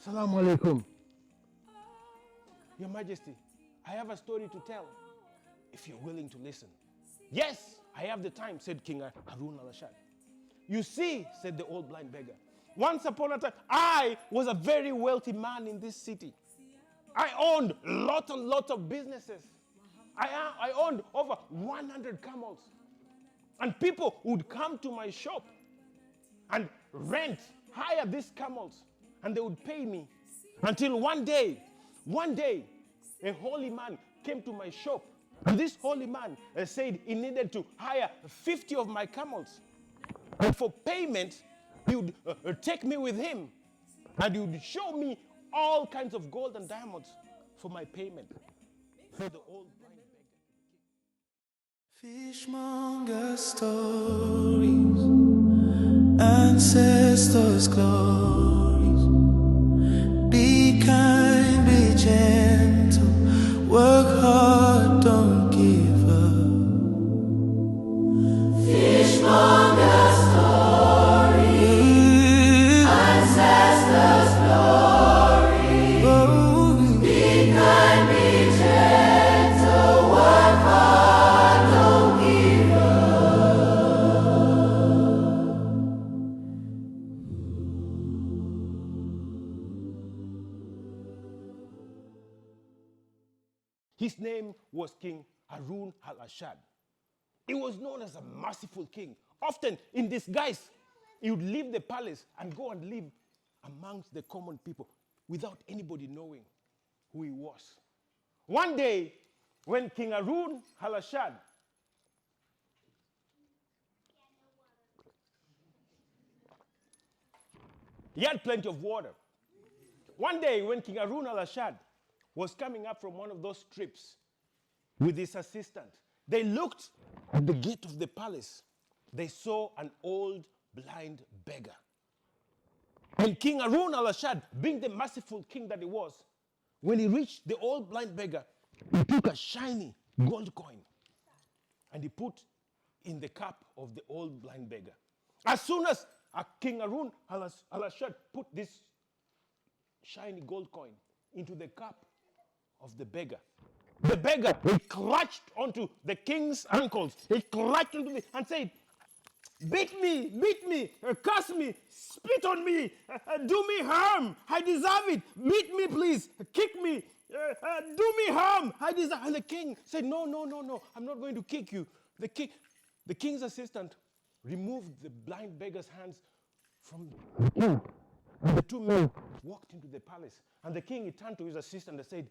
Assalamu alaikum. Your Majesty, I have a story to tell, if you're willing to listen. Yes, I have the time, said King Harun al-Rashid. You see, said the old blind beggar, once upon a time, I was a very wealthy man in this city. I owned lot and lot of businesses. I owned over 100 camels. And people would come to my shop and hire these camels, and they would pay me. Until one day, a holy man came to my shop, and this holy man said he needed to hire 50 of my camels. And for payment, he would take me with him, and he would show me all kinds of gold and diamonds for my payment. For the old blind beggar. Fishmonger stories, ancestors' glories. Be kind, be gentle, work hard, don't give up. Fishmonger stories, ancestors' glories. Oh, be kind, be gentle, work hard, don't give His name was King Harun al-Rashid. He was known as a merciful king. Often in disguise, he would leave the palace and go and live amongst the common people without anybody knowing who he was. One day, when King Harun al-Rashid he had plenty of water. One day, when King Harun al-Rashid was coming up from one of those trips with his assistant, they looked at the gate of the palace. They saw an old blind beggar. And King Harun al-Rashid, being the merciful king that he was, when he reached the old blind beggar, he took a shiny gold coin and he put in the cup of the old blind beggar. As soon as King Harun al-Rashid put this shiny gold coin into the cup of the beggar, he clutched onto the king's ankles. He clutched onto me and said, beat me, curse me, spit on me, do me harm, I deserve it. Beat me, please, kick me, do me harm, I deserve. And the king said, no, I'm not going to kick you. The king's assistant removed the blind beggar's hands from the king. And the two men walked into the palace. And the king, he turned to his assistant and said,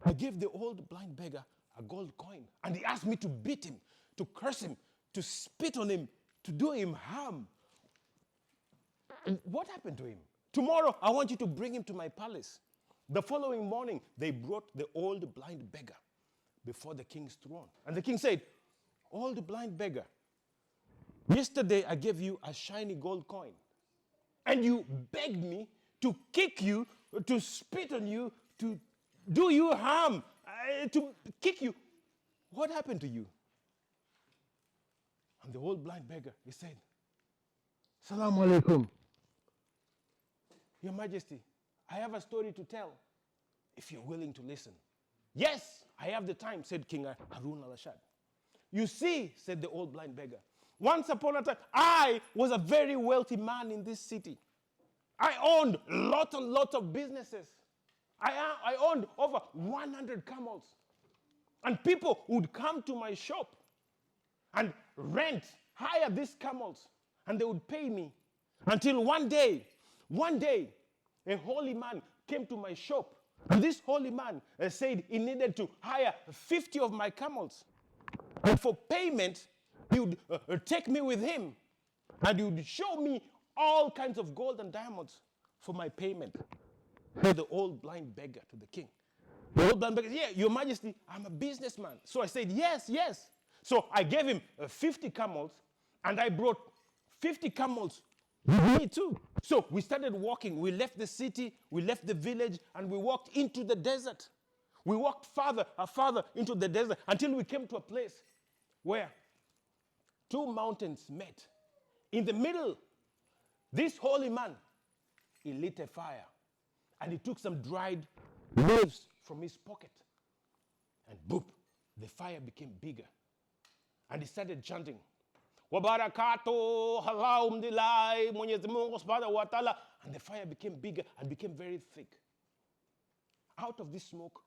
I gave the old blind beggar a gold coin. And he asked me to beat him, to curse him, to spit on him, to do him harm. What happened to him? Tomorrow, I want you to bring him to my palace. The following morning, they brought the old blind beggar before the king's throne. And the king said, old blind beggar, yesterday I gave you a shiny gold coin. And you begged me to kick you, to spit on you, to do you harm, to kick you. What happened to you? And the old blind beggar, he said, Assalamu alaikum. Your Majesty, I have a story to tell, if you're willing to listen. Yes, I have the time, said King Harun al-Rashid. You see, said the old blind beggar, once upon a time, I was a very wealthy man in this city. I owned lot and lot of businesses. I owned over 100 camels. And people would come to my shop and hire these camels, and they would pay me. Until one day, a holy man came to my shop, and this holy man said he needed to hire 50 of my camels. And for payment, he would take me with him, and he would show me all kinds of gold and diamonds for my payment. Said the old blind beggar to the king. The old blind beggar, yeah, Your Majesty, I'm a businessman. So I said, yes. So I gave him 50 camels, and I brought 50 camels with me too. So we started walking. We left the city, we left the village, and we walked into the desert. We walked farther into the desert until we came to a place where two mountains met. In the middle, this holy man, he lit a fire. And he took some dried leaves from his pocket. And boop, the fire became bigger. And he started chanting, Wabarakatuh, Alhamdulillah, Mwenyezi Mungu Subhanahu wa Ta'ala. And the fire became bigger and became very thick. Out of this smoke,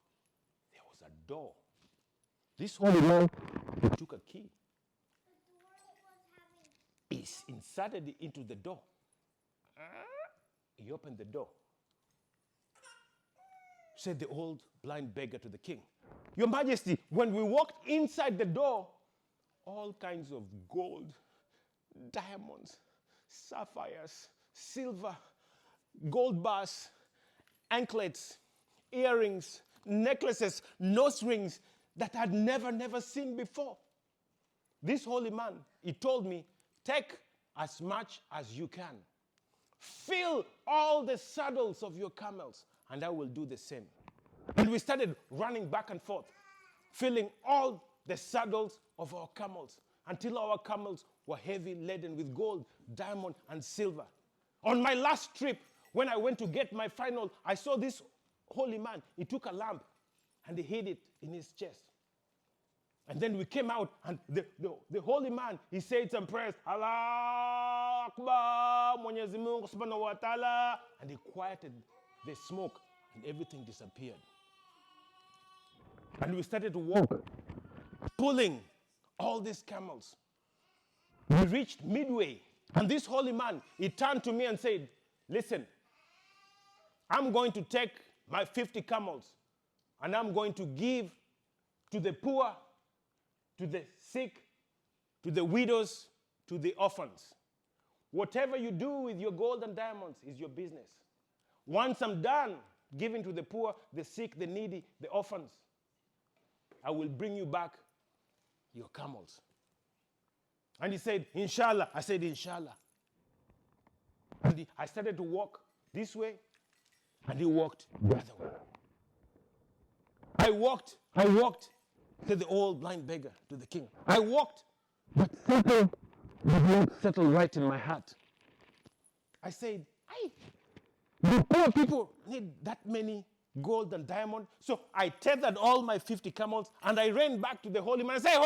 there was a door. This holy man, he took a key. He inserted it into the door. He opened the door. Said the old blind beggar to the king, Your Majesty, when we walked inside the door, all kinds of gold, diamonds, sapphires, silver, gold bars, anklets, earrings, necklaces, nose rings that I'd never seen before. This holy man, he told me, take as much as you can. Fill all the saddles of your camels, and I will do the same. And we started running back and forth, filling all the saddles of our camels until our camels were heavy laden with gold, diamond, and silver. On my last trip, when I went to get my final, I saw this holy man. He took a lamp and he hid it in his chest. And then we came out, and the holy man, he said some prayers, Allah Akbar, Mwenyezi Mungu Subhanahu wa Ta'ala, and he quieted the smoke, and everything disappeared. And we started to walk, pulling all these camels. We reached midway, and this holy man, he turned to me and said, listen, I'm going to take my 50 camels, and I'm going to give to the poor, to the sick, to the widows, to the orphans. Whatever you do with your gold and diamonds is your business. Once I'm done giving to the poor, the sick, the needy, the orphans, I will bring you back your camels. And he said, Inshallah. I said, Inshallah. And I started to walk this way, and he walked the other way. I walked, said the old blind beggar to the king. I walked, but something did not settle right in my heart. I said, the poor people need that many gold and diamond. So I tethered all my 50 camels and I ran back to the holy man and said,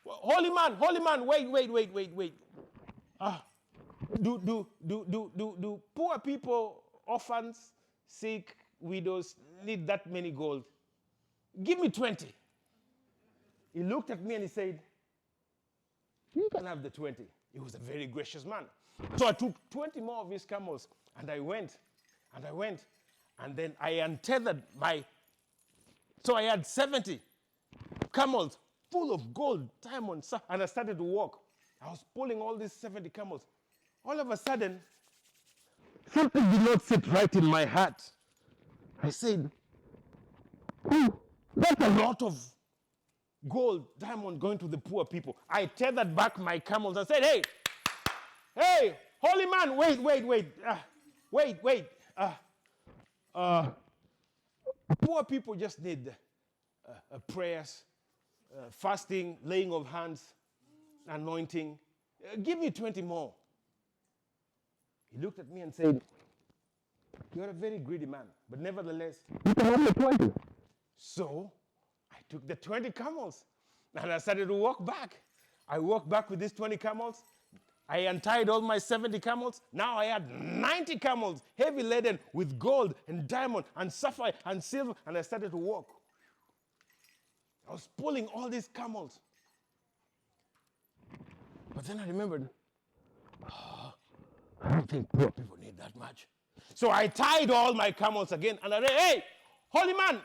holy man, wait. Do poor people, orphans, sick, widows need that many gold? Give me 20. He looked at me and he said, you can have the 20. He was a very gracious man. So I took 20 more of his camels and I went, and then I untethered so I had 70 camels full of gold, diamonds, and I started to walk. I was pulling all these 70 camels. All of a sudden, something did not sit right in my heart. I said, that's a lot of gold, diamond going to the poor people. I tethered back my camels and said, hey, holy man, wait. Poor people just need prayers, fasting, laying of hands, anointing. Give me 20 more. He looked at me and said, you're a very greedy man, but nevertheless, you can have the 20. So I took the 20 camels and I started to walk back. I walked back with these 20 camels. I untied all my 70 camels. Now I had 90 camels, heavy laden with gold and diamond and sapphire and silver, and I started to walk. I was pulling all these camels. But then I remembered, I don't think poor people need that much. So I tied all my camels again, and I said, hey, holy man,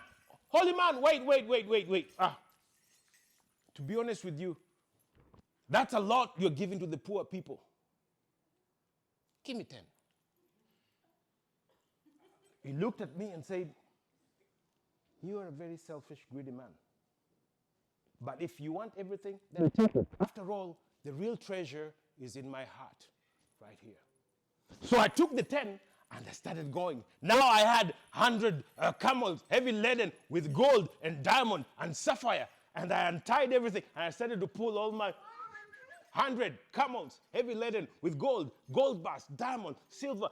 wait. To be honest with you, that's a lot you're giving to the poor people. Give me 10. He looked at me and said, you are a very selfish, greedy man. But if you want everything, then take it. After all, the real treasure is in my heart, right here. So I took the 10 and I started going. Now I had 100 camels, heavy laden with gold and diamond and sapphire. And I untied everything and I started to pull all my 100 camels, heavy laden with gold bars, diamond, silver.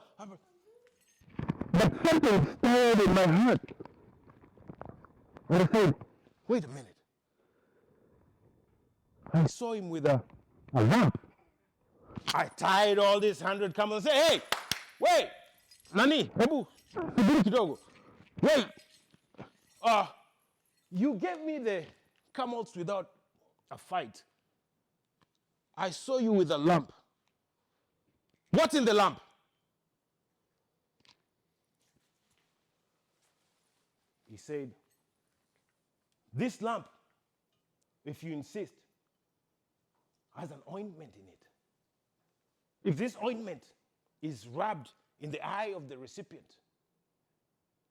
But something stirred in my heart. And I said, Wait a minute. I saw him with a lamp. I tied all these 100 camels and said, hey, wait, Nani, hebu, subiri kidogo. Wait, you gave me the camels without a fight. I saw you with a lamp. What's in the lamp? He said, this lamp, if you insist, has an ointment in it. If this ointment is rubbed in the eye of the recipient,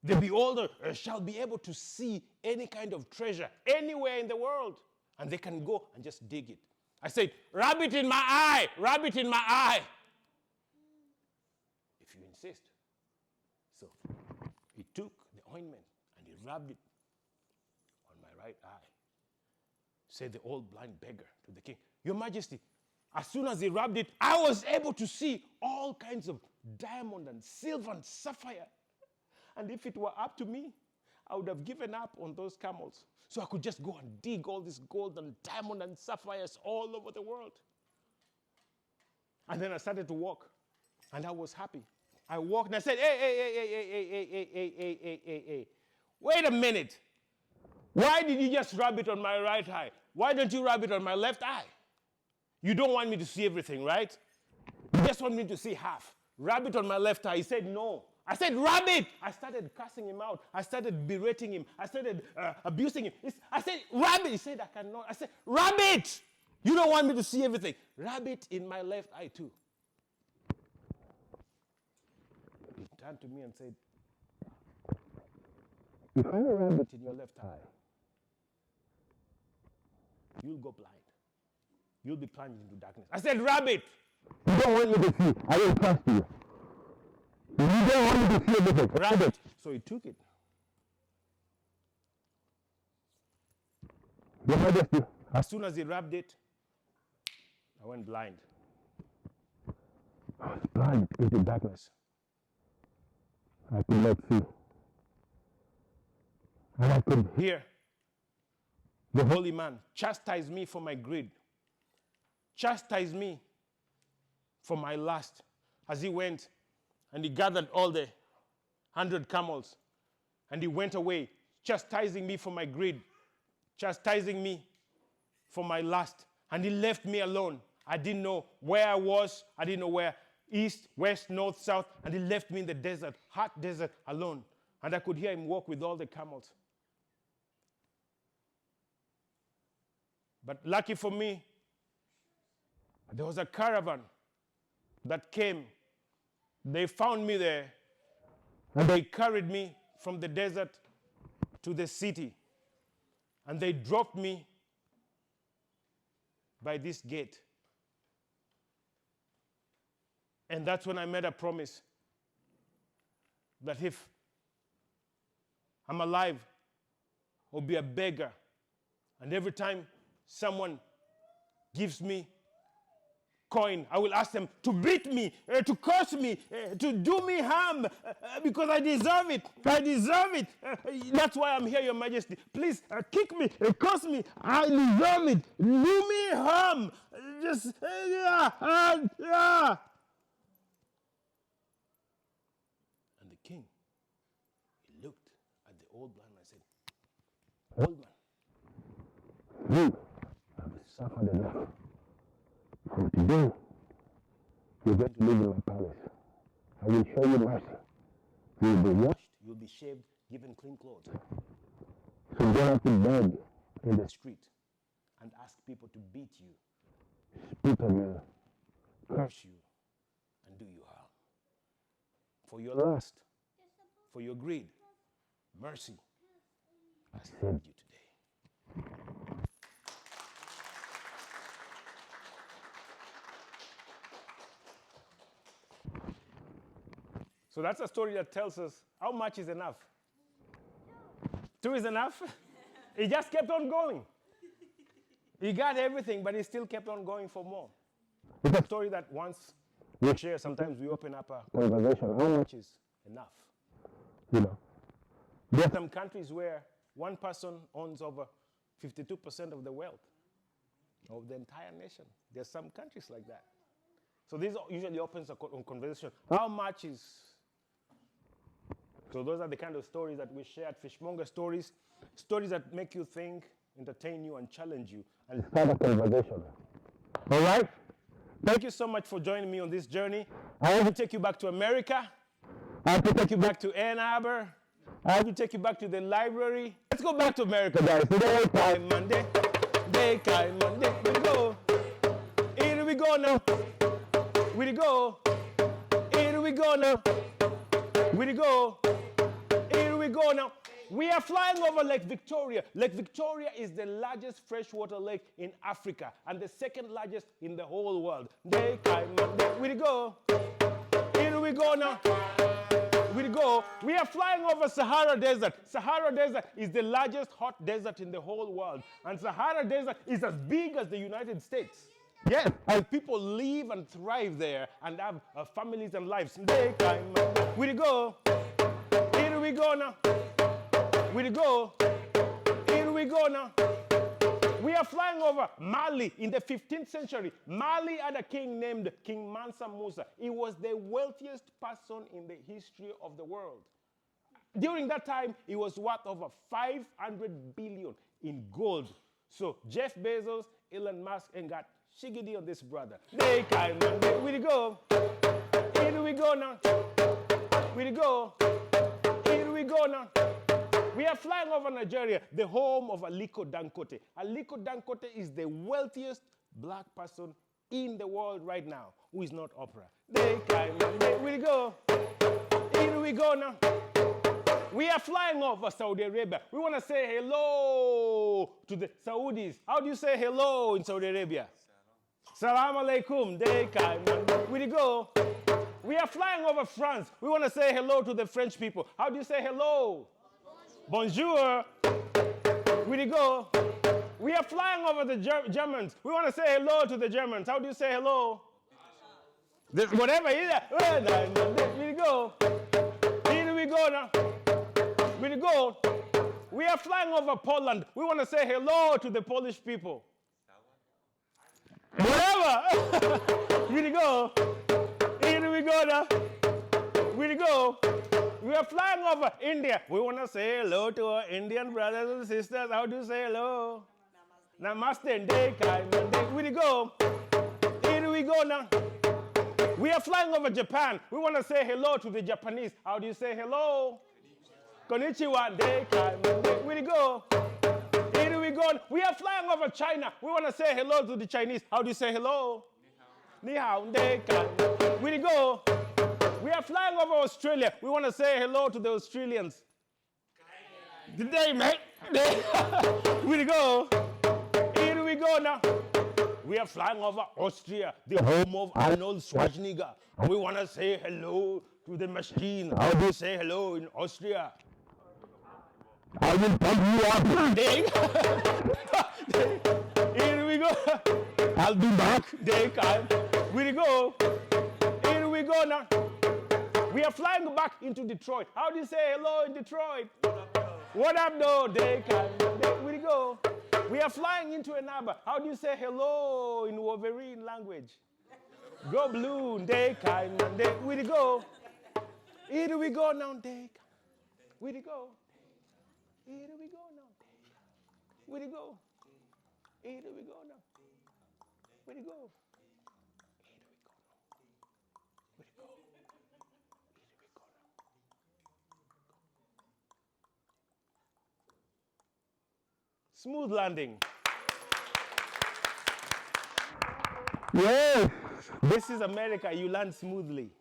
the beholder shall be able to see any kind of treasure anywhere in the world, and they can go and just dig it. I said, rub it in my eye, rub it in my eye. If you insist. So he took the ointment and he rubbed it on my right eye. Said the old blind beggar to the king, Your Majesty, as soon as he rubbed it, I was able to see all kinds of diamond and silver and sapphire. And if it were up to me, I would have given up on those camels. So I could just go and dig all this gold and diamond and sapphires all over the world. And then I started to walk. And I was happy. I walked and I said, hey. Wait a minute. Why did you just rub it on my right eye? Why don't you rub it on my left eye? You don't want me to see everything, right? You just want me to see half. Rub it on my left eye. He said, no. I said, rub it. I started cussing him out. I started berating him. I started abusing him. I said, rub it. He said, I cannot. I said, rub it. You don't want me to see everything. Rub it in my left eye too. He turned to me and said, if I rub it in your left eye, you'll go blind. You'll be plunged into darkness. I said, rub it. You don't want me to see. I don't trust you. You don't want me to see everything. Rub it. So he took it. Your Majesty. As soon as he rubbed it, I went blind. I was blind into darkness. I could not see. And I could hear the holy man chastise me for my greed. Chastise me for my lust. As he went and he gathered all the 100 camels and he went away, chastising me for my greed, chastising me for my lust. And he left me alone. I didn't know where I was. I didn't know where, east, west, north, south. And he left me in the desert, hot desert, alone. And I could hear him walk with all the camels. But lucky for me, there was a caravan that came. They found me there, and they carried me from the desert to the city. And they dropped me by this gate. And that's when I made a promise that if I'm alive, I'll be a beggar. And every time someone gives me coin, I will ask them to beat me, to curse me, to do me harm, because I deserve it. I deserve it. That's why I'm here, Your Majesty. Please kick me, curse me. I deserve it. Do me harm. Just, And the king, he looked at the old man and said, Old man, you have suffered enough. From today, you're going to live in my palace. I will show you mercy. You will be washed. You'll be shaved, given clean clothes. So you don't have to beg In the street and ask people to beat you, spit on you, curse you, and do you harm. For your lust, for your greed, mercy has saved you today. So that's a story that tells us how much is enough. 2 is enough. He just kept on going. He got everything, but he still kept on going for more. It's a story that once we share, sometimes we open up a conversation. how much is enough. you know. There are some countries where one person owns over 52% of the wealth of the entire nation. There are some countries like that. So this usually opens a conversation. How much is... So those are the kind of stories that we share at Fishmonger Stories. Stories that make you think, entertain you, and challenge you. And Start a conversation. All right? thank you so much for joining me on this journey. I want to take you back to America. I have to Take you back to Ann Arbor. I have to take you back to the library. Let's go back to America. guys. Today, Time Monday, day kind Monday. We go. Here we go now. We go. Here we go now. We go. Here we go now. We are flying over Lake Victoria. Lake Victoria is the largest freshwater lake in Africa and the second largest in the whole world. Day kind Monday. We go. Here we go now. We go. We are flying over Sahara Desert. Sahara Desert is the largest hot desert in the whole world. And Sahara Desert is as big as the United States. Yes, and people live and thrive there and have families and lives. We go. Here we go now. We go. Here we go now. We are flying over Mali in the 15th century. Mali had a king named King Mansa Musa. He was the wealthiest person in the history of the world. During that time, he was worth over 500 billion in gold. So Jeff Bezos, Elon Musk, and got shiggity on this brother. They kind of, we go. Here we go now. We go. Here we go now. We are flying over Nigeria, the home of Aliko Dangote. Aliko Dangote is the wealthiest black person in the world right now who is not Oprah. We go. Here we go now. We are flying over Saudi Arabia. We want to say hello to the Saudis. How do you say hello in Saudi Arabia? Salam alaikum. We go. We are flying over France. We want to say hello to the French people. How do you say hello? Bonjour. We go. We are flying over the Germans. We want to say hello to the Germans. How do you say hello? Whatever. We go. Here we go now. We go. We are flying over Poland. We want to say hello to the Polish people. Whatever. We go. Here we go now. We go. We are flying over India. We want to say hello to our Indian brothers and sisters. How do you say hello? Namaste. Namaste. We go. Here we go now. We are flying over Japan. We want to say hello to the Japanese. How do you say hello? Konnichiwa. We go. Here we go. We are flying over China. We want to say hello to the Chinese. How do you say hello? Ni hao. We go. We are flying over Australia. We want to say hello to the Australians. Good day, mate. We go. Here we go now. We are flying over Austria, the home of Arnold Schwarzenegger. We want to say hello to the machine. How do you say hello in Austria? I will pump you up. Here we go. I'll be back. We go. Here we go now. We are flying back into Detroit. How do you say hello in Detroit? What up, though? We go. We are flying into Ann Arbor. How do you say hello in Wolverine language? Go blue. We go. Here we go now. We go. Here we go now. We go. Here we go now. We go. Smooth landing. Yes. This is America. You land smoothly.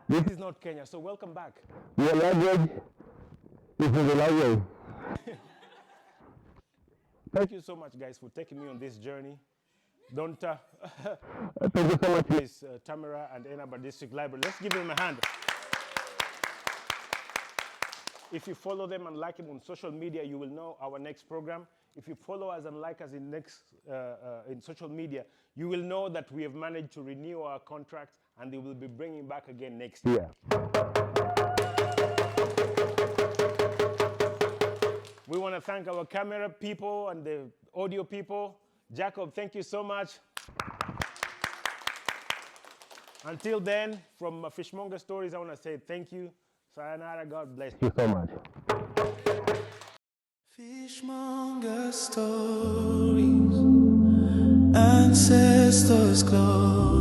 This is not Kenya. So welcome back. Your language is the language. Thank you so much, guys, for taking me on this journey. Don't Thank you so much. miss Tamara and Ann Arbor District Library. Let's give them a hand. If you follow them and like them on social media, you will know our next program. If you follow us and like us in social media, you will know that we have managed to renew our contract and they will be bringing back again next year. Yeah. want to thank our camera people and the audio people. Jacob, thank you so much. Until then, from Fishmonger Stories, I want to say thank you. Sayonara, God bless you. Thank you so much. Fishmonger Stories, Ancestors' Glory.